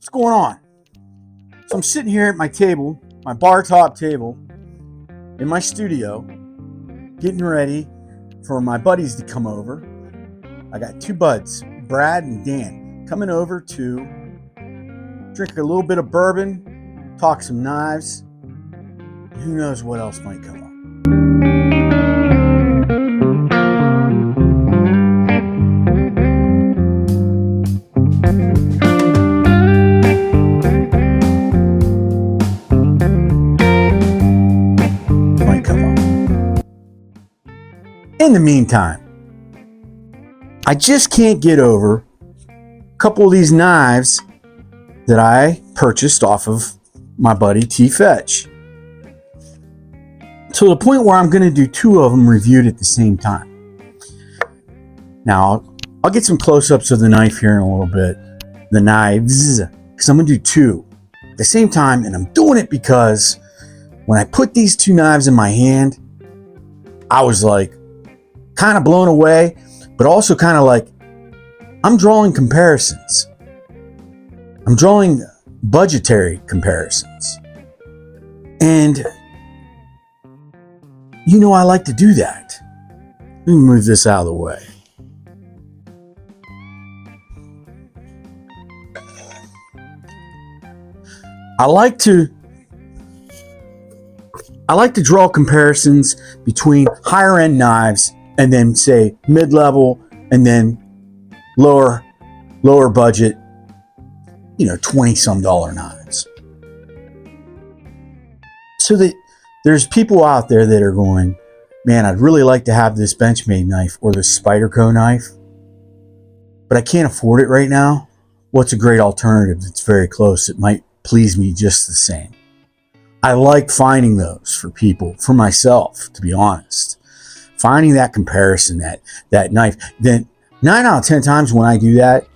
What's going on? So I'm sitting here at my table, my bar top table, in my studio, getting ready for my buddies to come over. I got two buds, Brad and Dan, coming over to drink a little bit of bourbon, talk some knives, and who knows what else might come up. In the meantime, I just can't get over a couple of these knives that I purchased off of my buddy T Fetch, to the point where I'm going to do two of them reviewed at the same time. Now, I'll get some close-ups of the knife here in a little bit, the knives, because I'm going to do two at the same time, and I'm doing it because when I put these two knives in my hand, I was like, kind of blown away, but also kind of like, I'm drawing comparisons. I'm drawing budgetary comparisons. And, you know, I like to do that. Let me move this out of the way. I like to draw comparisons between higher end knives and then say mid-level and then lower budget, you know, $20-some knives. So that there's people out there that are going, man, I'd really like to have this Benchmade knife or this Spyderco knife, but I can't afford it right now. What's a great alternative that's very close? It might please me just the same. I like finding those for people, for myself, to be honest. Finding that comparison, that knife. Then 9 out of 10 times when I do that,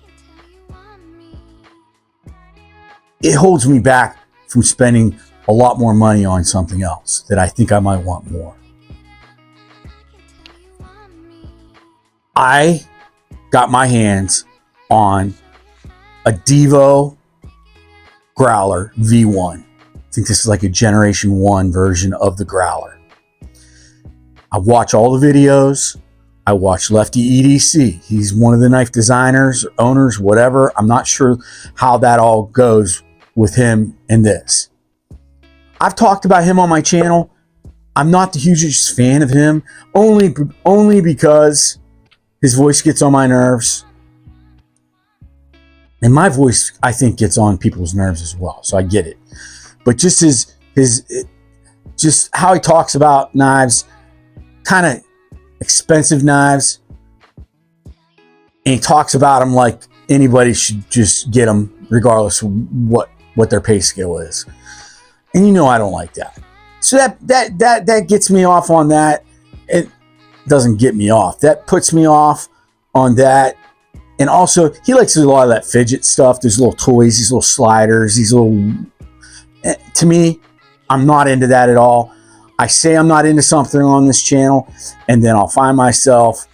it holds me back from spending a lot more money on something else that I think I might want more. I got my hands on a Divo growler V1. I think this is like a Generation 1 version of the growler. I watch all the videos. I watch Lefty EDC. He's one of the knife designers, owners, whatever. I'm not sure how that all goes with him in this. I've talked about him on my channel. I'm not the hugest fan of him, only because his voice gets on my nerves. And my voice, I think, gets on people's nerves as well. So I get it. But just just how he talks about knives, kind of expensive knives, and he talks about them like anybody should just get them regardless of what their pay scale is. And you know I don't like that. So that gets me off on that. It doesn't get me off. That puts me off on that. And also, he likes a lot of that fidget stuff. There's little toys, these little sliders, these little... To me, I'm not into that at all. I say I'm not into something on this channel, and then I'll find myself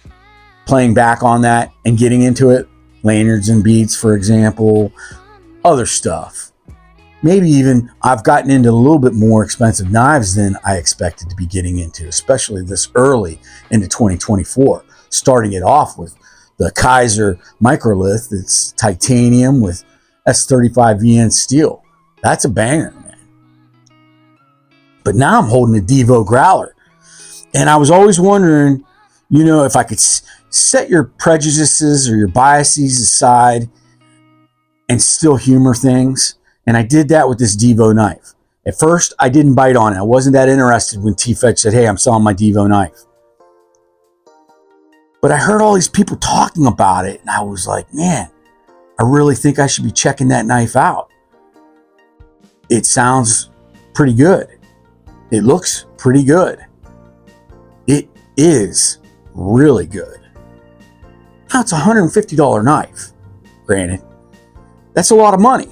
playing back on that and getting into it. Lanyards and beads, for example. Other stuff. Maybe even I've gotten into a little bit more expensive knives than I expected to be getting into, especially this early into 2024. Starting it off with the Kaiser Microlith. It's titanium with S35 VN steel. That's a banger, man. But now I'm holding a Divo growler. And I was always wondering, you know, if I could set your prejudices or your biases aside and still humor things. And I did that with this Divo knife. At first, I didn't bite on it. I wasn't that interested when T-Fetch said, hey, I'm selling my Divo knife. But I heard all these people talking about it, and I was like, man, I really think I should be checking that knife out. It sounds pretty good. It looks pretty good. It is really good. Now, it's a $150 knife. Granted, that's a lot of money.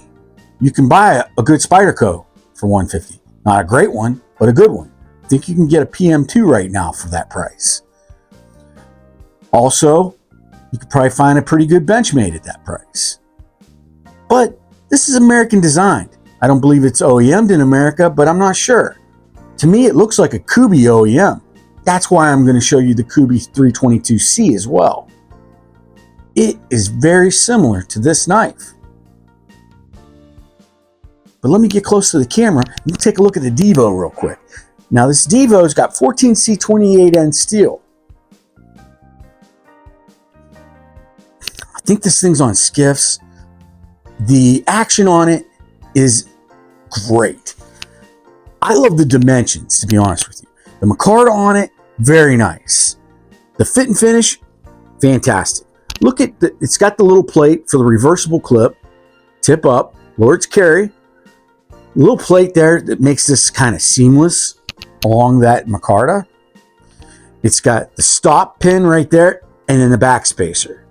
You can buy a good Spyderco for $150. Not a great one, but a good one. I think you can get a PM2 right now for that price. Also, you could probably find a pretty good Benchmade at that price. But This is American designed. I don't believe it's OEM'd in America, but I'm not sure. To me, it looks like a kubey OEM. That's why I'm going to show you the kubey 322C as well. It is very similar to this knife. But let me get close to the camera and take a look at the divo real quick. Now this divo's got 14C28N steel. I think this thing's on skiffs. The action on it is great. I love the dimensions, to be honest with you. The micarta on it, very nice. The fit and finish, fantastic. Look at it's got the little plate for the reversible clip, tip up, Lord's carry. Little plate there that makes this kind of seamless along that micarta. It's got the stop pin right there and then the back spacer.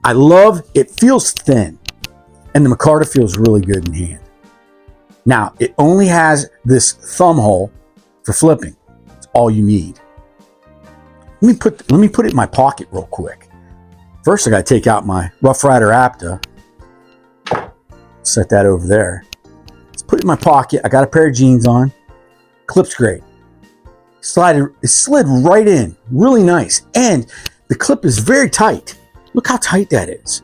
I love it, feels thin, and the micarta feels really good in hand. Now, it only has this thumb hole for flipping. It's all you need. Let me put it in my pocket real quick. First, I got to take out my Rough Rider Apta. Set that over there. Let's put it in my pocket. I got a pair of jeans on. Clip's great. It slid right in. Really nice. And the clip is very tight. Look how tight that is.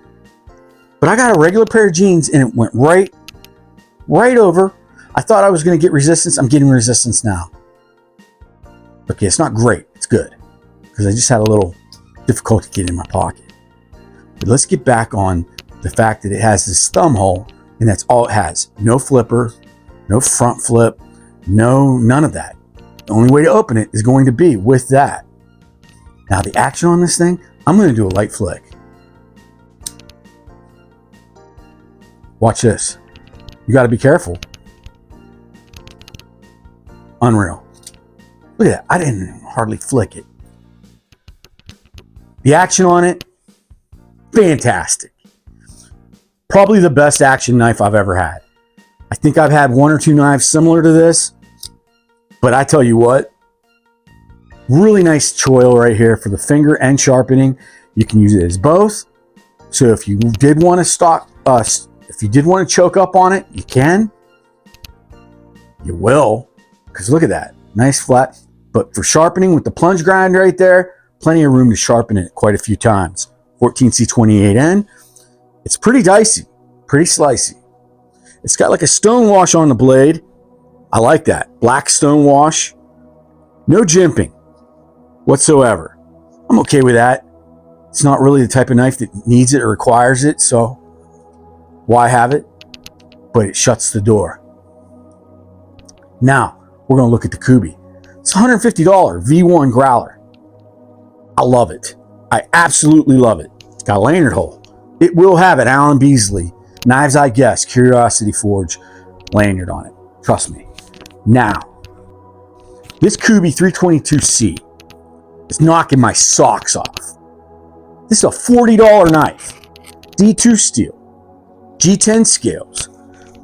But I got a regular pair of jeans and it went right over. I thought I was going to get resistance. I'm getting resistance now. Okay, it's not great. It's good. Because I just had a little difficulty getting in my pocket. But let's get back on the fact that it has this thumb hole, and that's all it has. No flipper, no front flip, none of that. The only way to open it is going to be with that. Now the action on this thing, I'm going to do a light flick. Watch this. You got to be careful. Unreal. Look at that. I didn't hardly flick it. The action on it, fantastic. Probably the best action knife I've ever had. I think I've had one or two knives similar to this, but I tell you what, really nice choil right here for the finger and sharpening. You can use it as both. So if you did want to if you did want to choke up on it, you can. You will, because look at that, nice flat. But for sharpening with the plunge grind right there, plenty of room to sharpen it quite a few times. 14C28N. It's pretty dicey, pretty slicey. It's got like a stone wash on the blade. I like that. Black stone wash. No jimping whatsoever. I'm okay with that. It's not really the type of knife that needs it or requires it, so why have it? But it shuts the door. Now, we're going to look at the kubey. It's a $150 V1 growler. I love it. I absolutely love it. It's got a lanyard hole. It will have an Allen Beasley Knives I Guess Curiosity Forge lanyard on it. Trust me. Now, this kubey 322C is knocking my socks off. This is a $40 knife. D2 steel. G10 scales.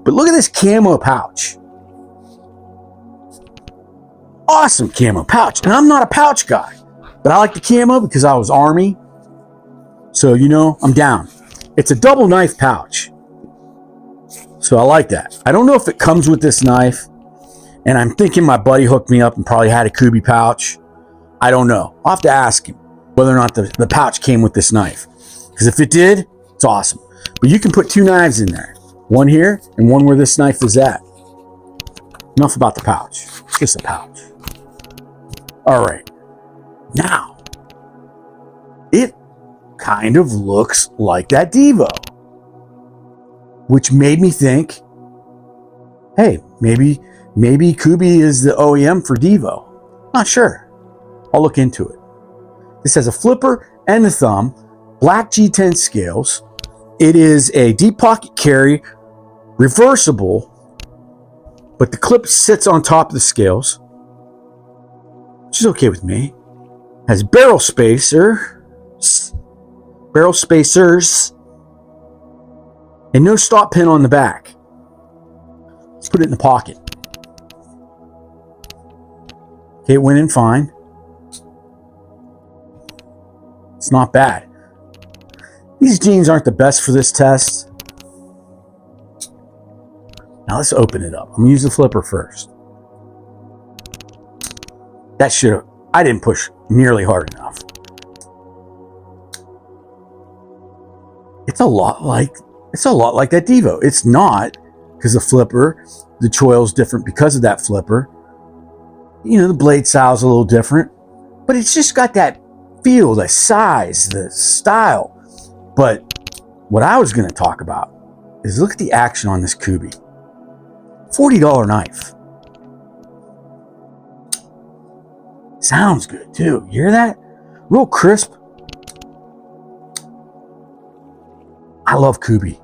But look at this camo pouch. Awesome camo pouch. And I'm not a pouch guy, but I like the camo because I was Army. So, you know, I'm down. It's a double knife pouch. So I like that. I don't know if it comes with this knife. And I'm thinking my buddy hooked me up and probably had a kubey pouch. I don't know. I'll have to ask him whether or not the pouch came with this knife. Because if it did, it's awesome. But you can put two knives in there. One here and one where this knife is at. Enough about the pouch. It's just a pouch. All right. Now, it kind of looks like that divo. Which made me think, hey, maybe kubey is the OEM for divo. Not sure. I'll look into it. This has a flipper and a thumb, black G10 scales. It is a deep pocket carry, reversible, but the clip sits on top of the scales, which is okay with me. Has barrel spacers, and no stop pin on the back. Let's put it in the pocket. Okay, it went in fine. It's not bad. These jeans aren't the best for this test, Now let's open it up. I'm gonna use the flipper first. That should have, I didn't push nearly hard enough. It's a lot like that divo. It's not, because the flipper, the choil's different because of that flipper. You know, the blade style's a little different, but it's just got that feel, the size, the style. But what I was going to talk about is look at the action on this kubey. $40 knife. Sounds good too. You hear that? Real crisp. I love kubey.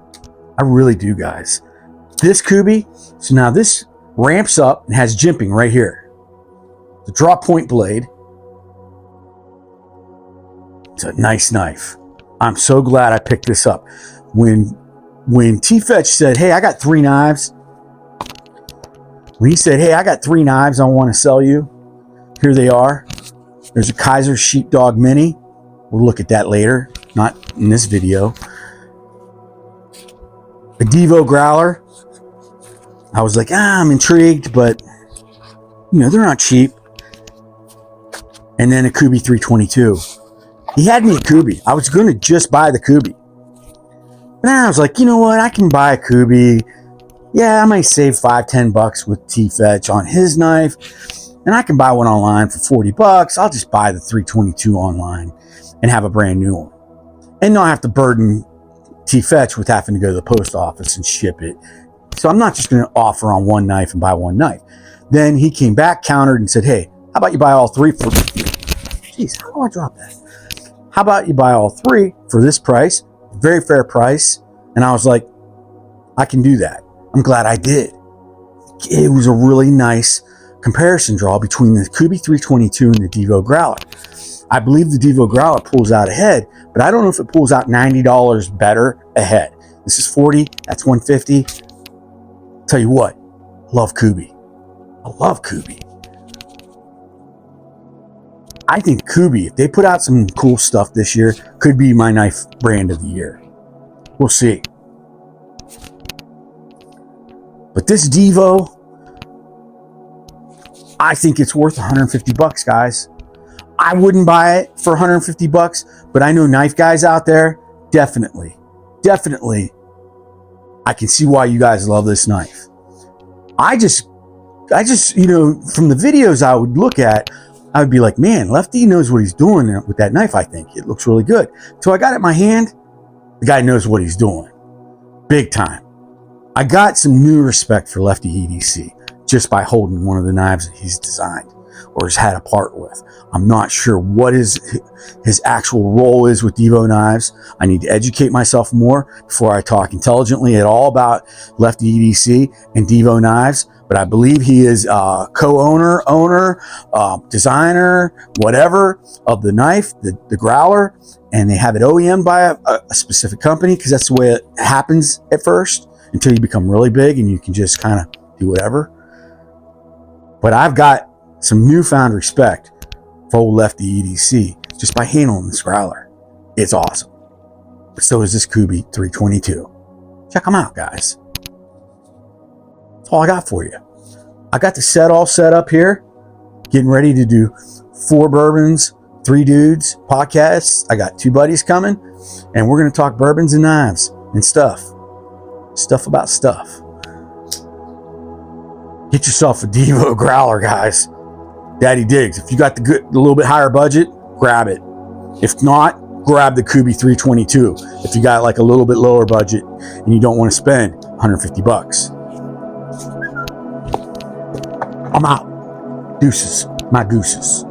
I really do, guys. This kubey, so now this ramps up and has jimping right here. The draw point blade. It's a nice knife. I'm so glad I picked this up. When T-Fetch said, hey, I got 3 knives. When he said, hey, I got 3 knives I want to sell you. Here they are. There's a Kaiser Sheepdog Mini. We'll look at that later, not in this video. A Divo growler. I was like, I'm intrigued, but you know, they're not cheap. And then a kubey 322. He had me a kubey. I was going to just buy the kubey. But then I was like, you know what? I can buy a kubey. Yeah, I might save $5-10 with T-Fetch on his knife. And I can buy one online for $40. I'll just buy the 322 online and have a brand new one. And not have to burden T-Fetch with having to go to the post office and ship it. So I'm not just going to offer on one knife and buy one knife. Then he came back, countered, and said, hey, how about you buy all 3 for... Jeez, how do I drop that? How about you buy all 3 for this price? Very fair price. And I was like, I can do that. I'm glad I did. It was a really nice comparison draw between the kubey 322 and the Divo growler. I believe the Divo growler pulls out ahead, but I don't know if it pulls out $90 better ahead. This is 40, that's 150. Tell you what, love kubey. I love kubey. I think kubey, if they put out some cool stuff this year, could be my knife brand of the year. We'll see. But this Divo, I think it's worth $150, guys. I wouldn't buy it for $150, but I know knife guys out there, definitely. I can see why you guys love this knife. I just, you know, from the videos I would look at, I would be like, man, Lefty knows what he's doing with that knife. I think it looks really good. So I got it in my hand. The guy knows what he's doing. Big time. I got some new respect for Lefty EDC just by holding one of the knives that he's designed or has had a part with. I'm not sure what his actual role is with Divo knives. I need to educate myself more before I talk intelligently at all about Lefty EDC and Divo knives. But I believe he is co-owner, designer, whatever, of the knife, the growler, and they have it OEM'd by a specific company because that's the way it happens at first until you become really big and you can just kind of do whatever. But I've got some newfound respect for old Lefty EDC just by handling this growler. It's awesome. But so is this kubey 322. Check them out, guys. That's all I got for you. I got the set all set up here. Getting ready to do 4 bourbons, 3 dudes podcasts. I got 2 buddies coming, and we're going to talk bourbons and knives and stuff. Stuff about stuff. Get yourself a Divo growler, guys. Daddy digs. If you got the little bit higher budget, grab it. If not, grab the kubey 322. If you got like a little bit lower budget and you don't want to spend $150. I'm out. Deuces. My gooses.